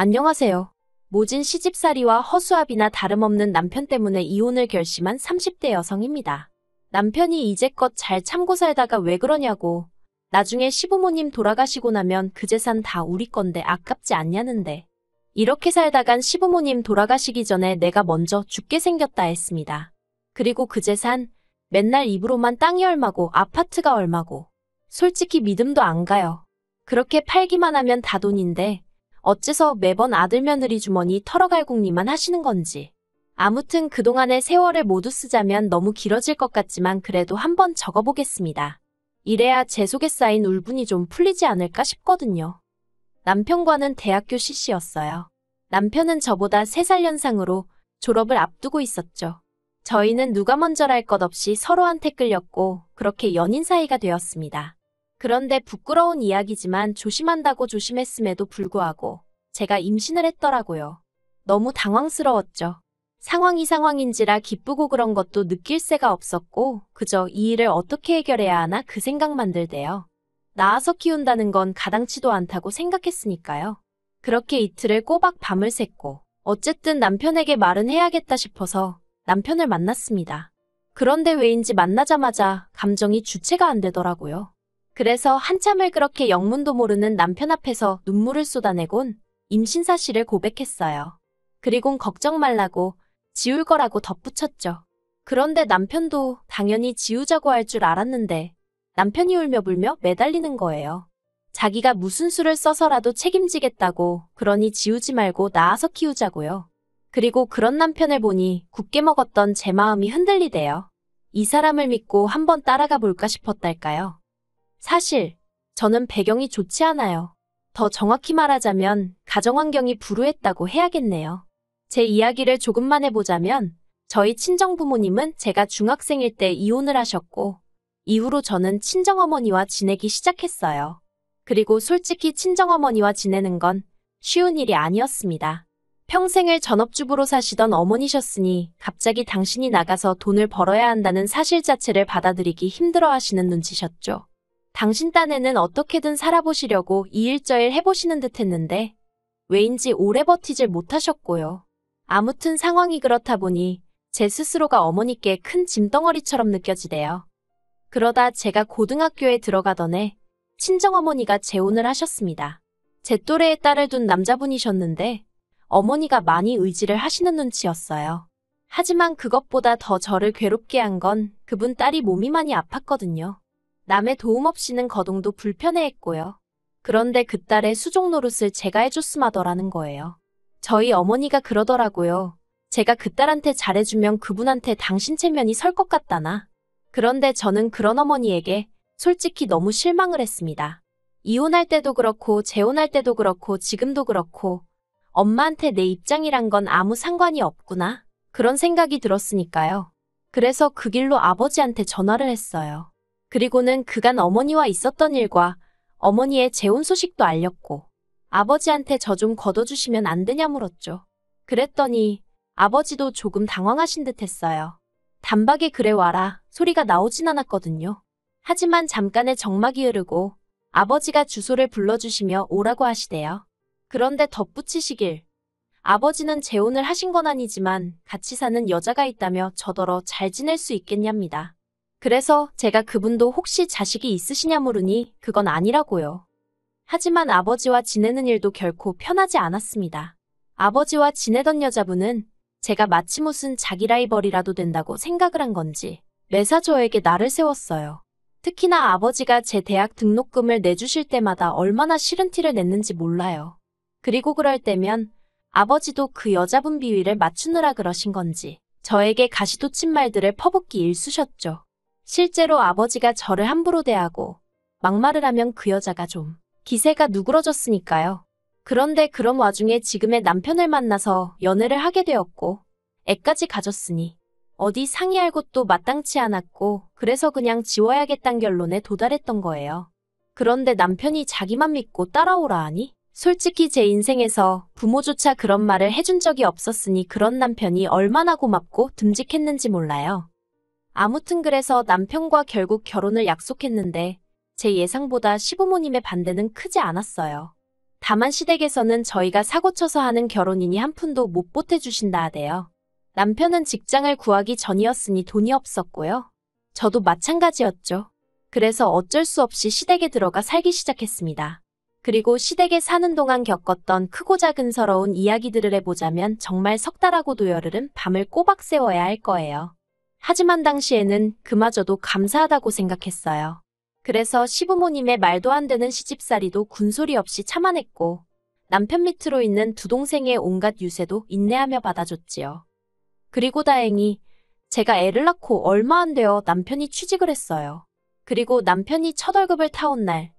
안녕하세요. 모진 시집살이와 허수아비나 다름없는 남편 때문에 이혼을 결심한 30대 여성입니다. 남편이 이제껏 잘 참고 살다가 왜 그러냐고. 나중에 시부모님 돌아가시고 나면 그 재산 다 우리 건데 아깝지 않냐는데. 이렇게 살다간 시부모님 돌아가시기 전에 내가 먼저 죽게 생겼다 했습니다. 그리고 그 재산, 맨날 입으로만 땅이 얼마고 아파트가 얼마고. 솔직히 믿음도 안 가요. 그렇게 팔기만 하면 다 돈인데 어째서 매번 아들 며느리 주머니 털어갈궁리만 하시는 건지. 아무튼 그동안의 세월을 모두 쓰자면 너무 길어질 것 같지만 그래도 한번 적어보겠습니다. 이래야 제 속에 쌓인 울분이 좀 풀리지 않을까 싶거든요. 남편과는 대학교 CC였어요. 남편은 저보다 3살 연상으로 졸업을 앞두고 있었죠. 저희는 누가 먼저랄 것 없이 서로한테 끌렸고 그렇게 연인 사이가 되었습니다. 그런데 부끄러운 이야기지만 조심한다고 조심했음에도 불구하고 제가 임신을 했더라고요. 너무 당황스러웠죠. 상황이 상황인지라 기쁘고 그런 것도 느낄 새가 없었고 그저 이 일을 어떻게 해결해야 하나 그 생각만 들대요. 낳아서 키운다는 건 가당치도 않다고 생각했으니까요. 그렇게 이틀을 꼬박 밤을 샜고 어쨌든 남편에게 말은 해야겠다 싶어서 남편을 만났습니다. 그런데 왜인지 만나자마자 감정이 주체가 안 되더라고요. 그래서 한참을 그렇게 영문도 모르는 남편 앞에서 눈물을 쏟아내곤 임신 사실을 고백했어요. 그리곤 걱정 말라고 지울 거라고 덧붙였죠. 그런데 남편도 당연히 지우자고 할 줄 알았는데 남편이 울며 불며 매달리는 거예요. 자기가 무슨 수를 써서라도 책임지겠다고 그러니 지우지 말고 낳아서 키우자고요. 그리고 그런 남편을 보니 굳게 먹었던 제 마음이 흔들리대요. 이 사람을 믿고 한번 따라가 볼까 싶었달까요. 사실 저는 배경이 좋지 않아요. 더 정확히 말하자면 가정환경이 불우했다고 해야겠네요. 제 이야기를 조금만 해보자면 저희 친정부모님은 제가 중학생일 때 이혼을 하셨고 이후로 저는 친정어머니와 지내기 시작했어요. 그리고 솔직히 친정어머니와 지내는 건 쉬운 일이 아니었습니다. 평생을 전업주부로 사시던 어머니셨으니 갑자기 당신이 나가서 돈을 벌어야 한다는 사실 자체를 받아들이기 힘들어 하시는 눈치셨죠. 당신 딴에는 어떻게든 살아보시려고 이일저일 해보시는 듯 했는데 왜인지 오래 버티질 못하셨고요. 아무튼 상황이 그렇다 보니 제 스스로가 어머니께 큰 짐덩어리처럼 느껴지대요. 그러다 제가 고등학교에 들어가던 해 친정어머니가 재혼을 하셨습니다. 제 또래의 딸을 둔 남자분이셨는데 어머니가 많이 의지를 하시는 눈치였어요. 하지만 그것보다 더 저를 괴롭게 한 건 그분 딸이 몸이 많이 아팠거든요. 남의 도움 없이는 거동도 불편해했고요. 그런데 그 딸의 수족 노릇을 제가 해줬음하더라는 거예요. 저희 어머니가 그러더라고요. 제가 그 딸한테 잘해주면 그분한테 당신 체면이 설 것 같다나. 그런데 저는 그런 어머니에게 솔직히 너무 실망을 했습니다. 이혼할 때도 그렇고 재혼할 때도 그렇고 지금도 그렇고 엄마한테 내 입장이란 건 아무 상관이 없구나. 그런 생각이 들었으니까요. 그래서 그 길로 아버지한테 전화를 했어요. 그리고는 그간 어머니와 있었던 일과 어머니의 재혼 소식도 알렸고 아버지한테 저 좀 걷어주시면 안 되냐 물었죠. 그랬더니 아버지도 조금 당황하신 듯 했어요. 단박에 그래 와라 소리가 나오진 않았거든요. 하지만 잠깐의 정막이 흐르고 아버지가 주소를 불러주시며 오라고 하시대요. 그런데 덧붙이시길 아버지는 재혼을 하신 건 아니지만 같이 사는 여자가 있다며 저더러 잘 지낼 수 있겠냐입니다. 그래서 제가 그분도 혹시 자식이 있으시냐 물으니 그건 아니라고요. 하지만 아버지와 지내는 일도 결코 편하지 않았습니다. 아버지와 지내던 여자분은 제가 마치 무슨 자기 라이벌이라도 된다고 생각을 한 건지 매사 저에게 날을 세웠어요. 특히나 아버지가 제 대학 등록금을 내주실 때마다 얼마나 싫은 티를 냈는지 몰라요. 그리고 그럴 때면 아버지도 그 여자분 비위를 맞추느라 그러신 건지 저에게 가시돋친 말들을 퍼붓기 일쑤셨죠. 실제로 아버지가 저를 함부로 대하고 막말을 하면 그 여자가 좀 기세가 누그러졌으니까요. 그런데 그런 와중에 지금의 남편을 만나서 연애를 하게 되었고 애까지 가졌으니 어디 상의할 곳도 마땅치 않았고 그래서 그냥 지워야겠다는 결론에 도달했던 거예요. 그런데 남편이 자기만 믿고 따라오라 하니 솔직히 제 인생에서 부모조차 그런 말을 해준 적이 없었으니 그런 남편이 얼마나 고맙고 듬직했는지 몰라요. 아무튼 그래서 남편과 결국 결혼을 약속했는데 제 예상보다 시부모님의 반대는 크지 않았어요. 다만 시댁에서는 저희가 사고 쳐서 하는 결혼이니 한 푼도 못 보태주신다 하대요. 남편은 직장을 구하기 전이었으니 돈이 없었고요. 저도 마찬가지였죠. 그래서 어쩔 수 없이 시댁에 들어가 살기 시작했습니다. 그리고 시댁에 사는 동안 겪었던 크고 작은 서러운 이야기들을 해보자면 정말 석 달하고도 열흘은 밤을 꼬박 새워야 할 거예요. 하지만 당시에는 그마저도 감사하다고 생각했어요. 그래서 시부모님의 말도 안 되는 시집살이도 군소리 없이 참아냈고 남편 밑으로 있는 두 동생의 온갖 유세도 인내하며 받아줬지요. 그리고 다행히 제가 애를 낳고 얼마 안 되어 남편이 취직을 했어요. 그리고 남편이 첫 월급을 타온 날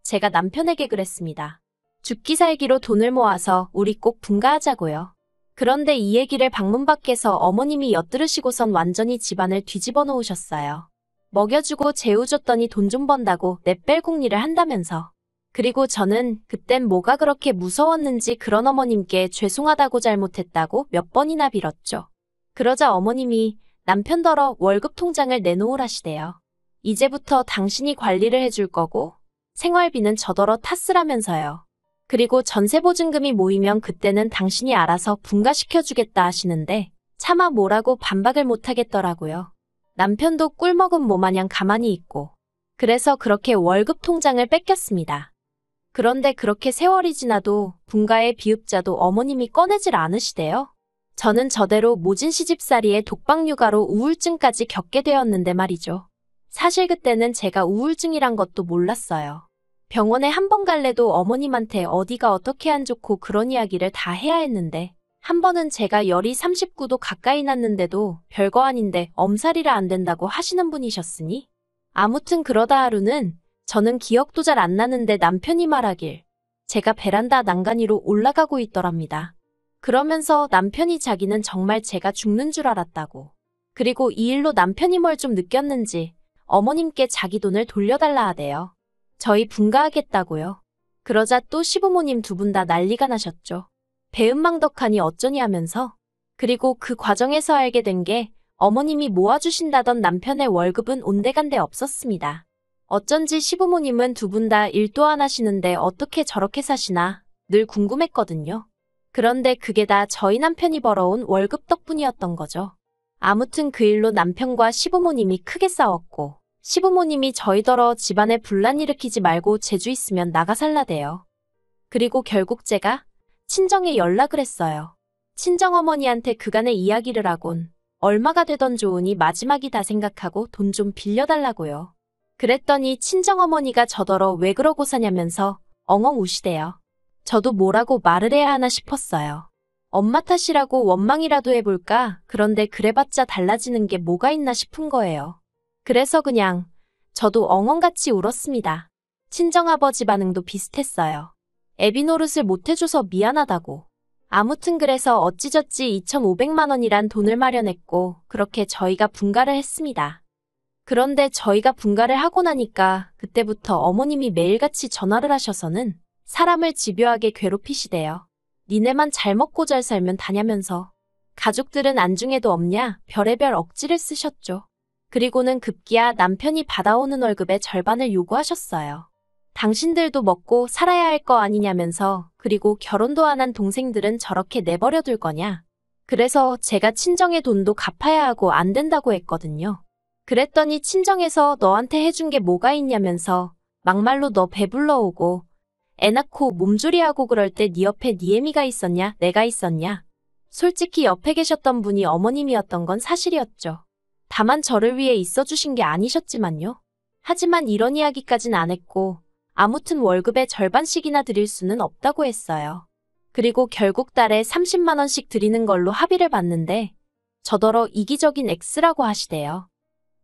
제가 남편에게 그랬습니다. 죽기 살기로 돈을 모아서 우리 꼭 분가하자고요. 그런데 이 얘기를 방문 밖에서 어머님이 엿들으시고선 완전히 집안을 뒤집어 놓으셨어요. 먹여주고 재워줬더니 돈 좀 번다고 내 뺄궁리를 한다면서. 그리고 저는 그땐 뭐가 그렇게 무서웠는지 그런 어머님께 죄송하다고 잘못했다고 몇 번이나 빌었죠. 그러자 어머님이 남편더러 월급 통장을 내놓으라시대요. 이제부터 당신이 관리를 해줄 거고 생활비는 저더러 탓쓰라면서요. 그리고 전세보증금이 모이면 그때는 당신이 알아서 분가시켜주겠다 하시는데 차마 뭐라고 반박을 못하겠더라고요. 남편도 꿀먹은 모마냥 가만히 있고 그래서 그렇게 월급 통장을 뺏겼습니다. 그런데 그렇게 세월이 지나도 분가의 비읍자도 어머님이 꺼내질 않으시대요. 저는 저대로 모진 시집살이에 독박육아로 우울증까지 겪게 되었는데 말이죠. 사실 그때는 제가 우울증이란 것도 몰랐어요. 병원에 한 번 갈래도 어머님한테 어디가 어떻게 안 좋고 그런 이야기를 다 해야 했는데 한 번은 제가 열이 39도 가까이 났는데도 별거 아닌데 엄살이라 안 된다고 하시는 분이셨으니 아무튼 그러다 하루는 저는 기억도 잘 안 나는데 남편이 말하길 제가 베란다 난간위로 올라가고 있더랍니다. 그러면서 남편이 자기는 정말 제가 죽는 줄 알았다고. 그리고 이 일로 남편이 뭘 좀 느꼈는지 어머님께 자기 돈을 돌려달라 하대요. 저희 분가하겠다고요. 그러자 또 시부모님 두 분 다 난리가 나셨죠. 배은망덕하니 어쩌니 하면서. 그리고 그 과정에서 알게 된 게 어머님이 모아주신다던 남편의 월급은 온데간데 없었습니다. 어쩐지 시부모님은 두 분 다 일도 안 하시는데 어떻게 저렇게 사시나 늘 궁금했거든요. 그런데 그게 다 저희 남편이 벌어온 월급 덕분이었던 거죠. 아무튼 그 일로 남편과 시부모님이 크게 싸웠고 시부모님이 저희더러 집안에 분란 일으키지 말고 제주 있으면 나가 살라대요. 그리고 결국 제가 친정에 연락을 했어요. 친정어머니한테 그간의 이야기를 하곤 얼마가 되던 좋으니 마지막이다 생각하고 돈 좀 빌려달라고요. 그랬더니 친정어머니가 저더러 왜 그러고 사냐면서 엉엉 우시대요. 저도 뭐라고 말을 해야 하나 싶었어요. 엄마 탓이라고 원망이라도 해볼까? 그런데 그래봤자 달라지는 게 뭐가 있나 싶은 거예요. 그래서 그냥 저도 엉엉같이 울었습니다. 친정아버지 반응도 비슷했어요. 애비 노릇을 못해줘서 미안하다고. 아무튼 그래서 어찌저찌 2,500만 원이란 돈을 마련했고 그렇게 저희가 분가를 했습니다. 그런데 저희가 분가를 하고 나니까 그때부터 어머님이 매일같이 전화를 하셔서는 사람을 집요하게 괴롭히시대요. 니네만 잘 먹고 잘 살면 다냐면서. 가족들은 안중에도 없냐 별의별 억지를 쓰셨죠. 그리고는 급기야 남편이 받아오는 월급의 절반을 요구하셨어요. 당신들도 먹고 살아야 할 거 아니냐면서. 그리고 결혼도 안 한 동생들은 저렇게 내버려 둘 거냐. 그래서 제가 친정의 돈도 갚아야 하고 안 된다고 했거든요. 그랬더니 친정에서 너한테 해준 게 뭐가 있냐면서 막말로 너 배불러 오고 애 낳고 몸조리하고 그럴 때 네 옆에 네 애미가 있었냐 내가 있었냐. 솔직히 옆에 계셨던 분이 어머님이었던 건 사실이었죠. 다만 저를 위해 있어주신 게 아니셨지만요. 하지만 이런 이야기까진 안 했고 아무튼 월급의 절반씩이나 드릴 수는 없다고 했어요. 그리고 결국 달에 30만 원씩 드리는 걸로 합의를 봤는데 저더러 이기적인 X라고 하시대요.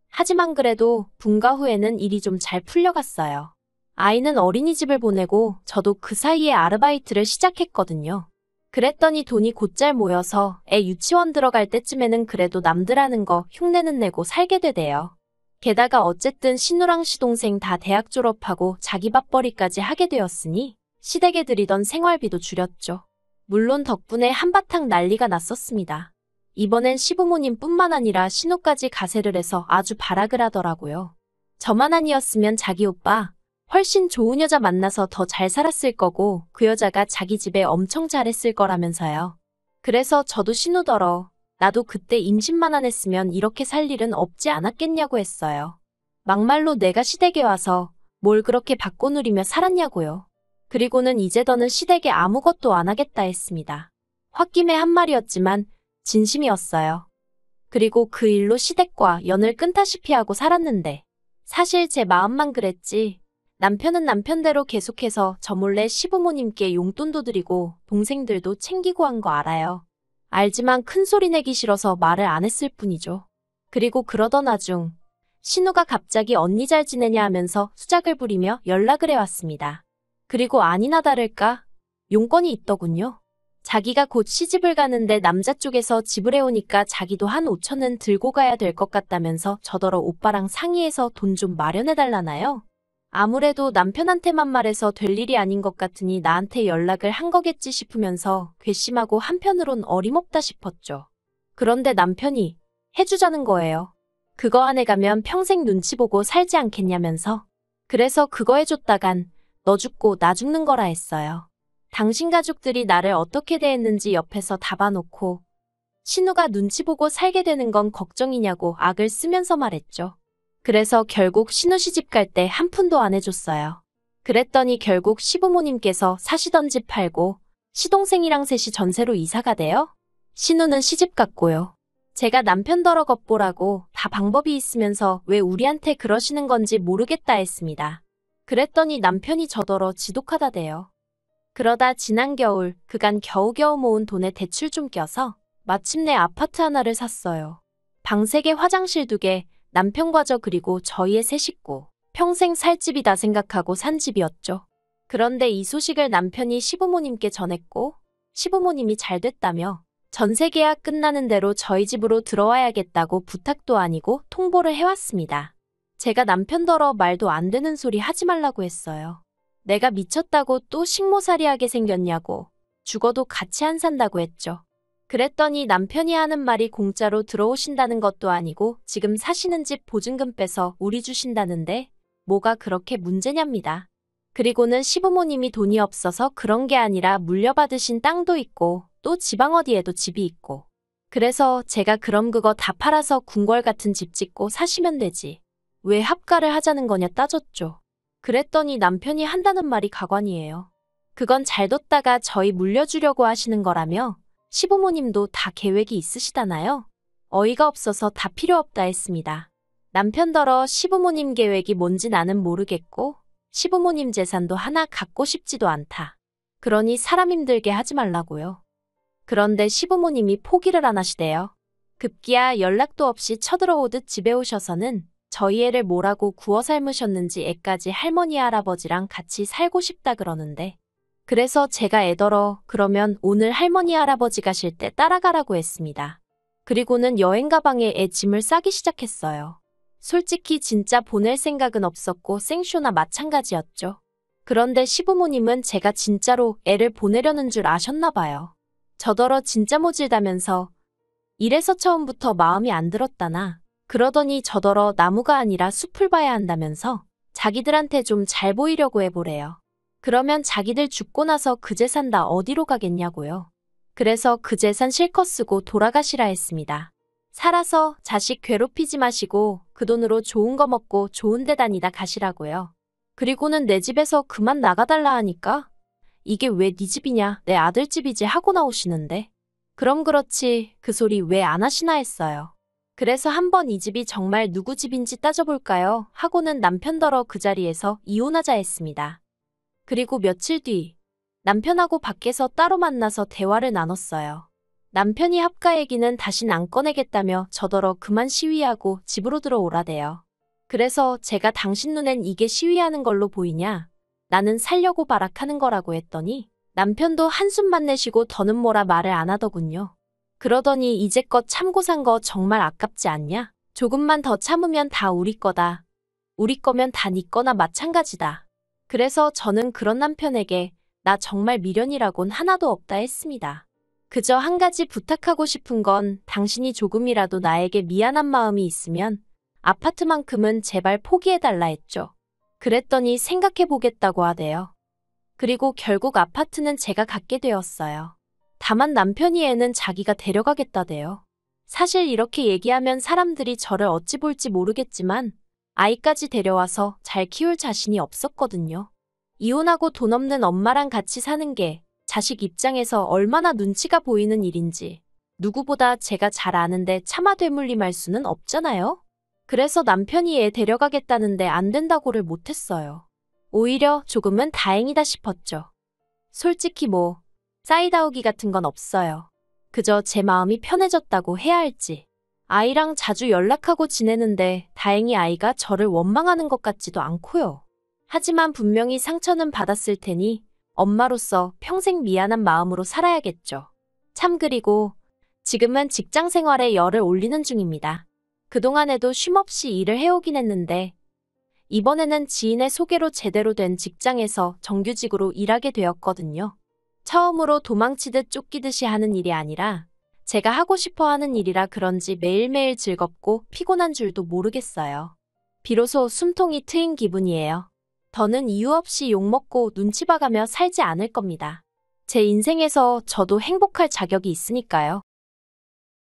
하지만 그래도 분가 후에는 일이 좀 잘 풀려갔어요. 아이는 어린이집을 보내고 저도 그 사이에 아르바이트를 시작했거든요. 그랬더니 돈이 곧잘 모여서 애 유치원 들어갈 때쯤에는 그래도 남들 하는 거 흉내는 내고 살게 되대요. 게다가 어쨌든 신우랑 시동생 다 대학 졸업하고 자기 밥벌이까지 하게 되었으니 시댁에 들이던 생활비도 줄였죠. 물론 덕분에 한바탕 난리가 났었습니다. 이번엔 시부모님뿐만 아니라 신우까지 가세를 해서 아주 발악을 하더라고요. 저만 아니었으면 자기 오빠, 훨씬 좋은 여자 만나서 더 잘 살았을 거고 그 여자가 자기 집에 엄청 잘했을 거라면서요. 그래서 저도 신우더러 나도 그때 임신만 안 했으면 이렇게 살 일은 없지 않았겠냐고 했어요. 막말로 내가 시댁에 와서 뭘 그렇게 받고 누리며 살았냐고요. 그리고는 이제 더는 시댁에 아무것도 안 하겠다 했습니다. 홧김에 한 말이었지만 진심이었어요. 그리고 그 일로 시댁과 연을 끊다시피 하고 살았는데 사실 제 마음만 그랬지 남편은 남편대로 계속해서 저 몰래 시부모님께 용돈도 드리고 동생들도 챙기고 한 거 알아요. 알지만 큰 소리 내기 싫어서 말을 안 했을 뿐이죠. 그리고 그러던 와중 신우가 갑자기 언니 잘 지내냐 하면서 수작을 부리며 연락을 해왔습니다. 그리고 아니나 다를까 용건이 있더군요. 자기가 곧 시집을 가는데 남자 쪽에서 지불해오니까 자기도 한 5천은 들고 가야 될 것 같다면서 저더러 오빠랑 상의해서 돈 좀 마련해달라나요? 아무래도 남편한테만 말해서 될 일이 아닌 것 같으니 나한테 연락을 한 거겠지 싶으면서 괘씸하고 한편으론 어림없다 싶었죠. 그런데 남편이 해주자는 거예요. 그거 안 해가면 평생 눈치 보고 살지 않겠냐면서. 그래서 그거 해줬다간 너 죽고 나 죽는 거라 했어요. 당신 가족들이 나를 어떻게 대했는지 옆에서 다 봐놓고 신우가 눈치 보고 살게 되는 건 걱정이냐고 악을 쓰면서 말했죠. 그래서 결국 신우 시집 갈 때 한 푼도 안 해줬어요. 그랬더니 결국 시부모님께서 사시던 집 팔고 시동생이랑 셋이 전세로 이사가 돼요. 신우는 시집 갔고요. 제가 남편더러 겉보라고 다 방법이 있으면서 왜 우리한테 그러시는 건지 모르겠다 했습니다. 그랬더니 남편이 저더러 지독하다대요. 그러다 지난 겨울 그간 겨우겨우 모은 돈에 대출 좀 껴서 마침내 아파트 하나를 샀어요. 방 3개, 화장실 2개, 남편과 저 그리고 저희의 3 식구. 평생 살 집이다 생각하고 산 집이었죠. 그런데 이 소식을 남편이 시부모님께 전했고 시부모님이 잘 됐다며 전세 계약 끝나는 대로 저희 집으로 들어와야겠다고 부탁도 아니고 통보를 해왔습니다. 제가 남편더러 말도 안 되는 소리 하지 말라고 했어요. 내가 미쳤다고 또 식모살이하게 생겼냐고 죽어도 같이 안 산다고 했죠. 그랬더니 남편이 하는 말이 공짜로 들어오신다는 것도 아니고 지금 사시는 집 보증금 빼서 우리 주신다는데 뭐가 그렇게 문제냐입니다. 그리고는 시부모님이 돈이 없어서 그런 게 아니라 물려받으신 땅도 있고 또 지방 어디에도 집이 있고 그래서 제가 그럼 그거 다 팔아서 궁궐 같은 집 짓고 사시면 되지. 왜 합가를 하자는 거냐 따졌죠. 그랬더니 남편이 한다는 말이 가관이에요. 그건 잘 뒀다가 저희 물려주려고 하시는 거라며 시부모님도 다 계획이 있으시다나요? 어이가 없어서 다 필요 없다 했습니다. 남편더러 시부모님 계획이 뭔지 나는 모르겠고 시부모님 재산도 하나 갖고 싶지도 않다. 그러니 사람 힘들게 하지 말라고요. 그런데 시부모님이 포기를 안 하시대요. 급기야 연락도 없이 쳐들어오듯 집에 오셔서는 저희 애를 뭐라고 구워 삶으셨는지 애까지 할머니 할아버지랑 같이 살고 싶다 그러는데 그래서 제가 애더러 그러면 오늘 할머니 할아버지 가실 때 따라가라고 했습니다. 그리고는 여행 가방에 애 짐을 싸기 시작했어요. 솔직히 진짜 보낼 생각은 없었고 생쇼나 마찬가지였죠. 그런데 시부모님은 제가 진짜로 애를 보내려는 줄 아셨나 봐요. 저더러 진짜 모질다면서 이래서 처음부터 마음이 안 들었다나 그러더니 저더러 나무가 아니라 숲을 봐야 한다면서 자기들한테 좀 잘 보이려고 해보래요. 그러면 자기들 죽고 나서 그 재산 다 어디로 가겠냐고요. 그래서 그 재산 실컷 쓰고 돌아가시라 했습니다. 살아서 자식 괴롭히지 마시고 그 돈으로 좋은 거 먹고 좋은 데 다니다 가시라고요. 그리고는 내 집에서 그만 나가달라 하니까 이게 왜 네 집이냐 내 아들 집이지 하고 나오시는데 그럼 그렇지 그 소리 왜 안 하시나 했어요. 그래서 한번 이 집이 정말 누구 집인지 따져볼까요? 하고는 남편더러 그 자리에서 이혼하자 했습니다. 그리고 며칠 뒤 남편하고 밖에서 따로 만나서 대화를 나눴어요. 남편이 합가 얘기는 다신 안 꺼내겠다며 저더러 그만 시위하고 집으로 들어오라대요. 그래서 제가 당신 눈엔 이게 시위하는 걸로 보이냐? 나는 살려고 발악하는 거라고 했더니 남편도 한숨만 내쉬고 더는 뭐라 말을 안 하더군요. 그러더니 이제껏 참고 산 거 정말 아깝지 않냐? 조금만 더 참으면 다 우리 거다. 우리 거면 다 네 거나 마찬가지다. 그래서 저는 그런 남편에게 나 정말 미련이라곤 하나도 없다 했습니다. 그저 한 가지 부탁하고 싶은 건 당신이 조금이라도 나에게 미안한 마음이 있으면 아파트만큼은 제발 포기해달라 했죠. 그랬더니 생각해보겠다고 하대요. 그리고 결국 아파트는 제가 갖게 되었어요. 다만 남편이 애는 자기가 데려가겠다대요. 사실 이렇게 얘기하면 사람들이 저를 어찌 볼지 모르겠지만 아이까지 데려와서 잘 키울 자신이 없었거든요. 이혼하고 돈 없는 엄마랑 같이 사는 게 자식 입장에서 얼마나 눈치가 보이는 일인지 누구보다 제가 잘 아는데 차마 되물림할 수는 없잖아요. 그래서 남편이 애 데려가겠다는데 안 된다고를 못했어요. 오히려 조금은 다행이다 싶었죠. 솔직히 사이다우기 같은 건 없어요. 그저 제 마음이 편해졌다고 해야 할지. 아이랑 자주 연락하고 지내는데 다행히 아이가 저를 원망하는 것 같지도 않고요. 하지만 분명히 상처는 받았을 테니 엄마로서 평생 미안한 마음으로 살아야겠죠. 참 그리고 지금은 직장 생활에 열을 올리는 중입니다. 그동안에도 쉼없이 일을 해오긴 했는데 이번에는 지인의 소개로 제대로 된 직장에서 정규직으로 일하게 되었거든요. 처음으로 도망치듯 쫓기듯이 하는 일이 아니라 제가 하고 싶어 하는 일이라 그런지 매일매일 즐겁고 피곤한 줄도 모르겠어요. 비로소 숨통이 트인 기분이에요. 더는 이유 없이 욕먹고 눈치 봐가며 살지 않을 겁니다. 제 인생에서 저도 행복할 자격이 있으니까요.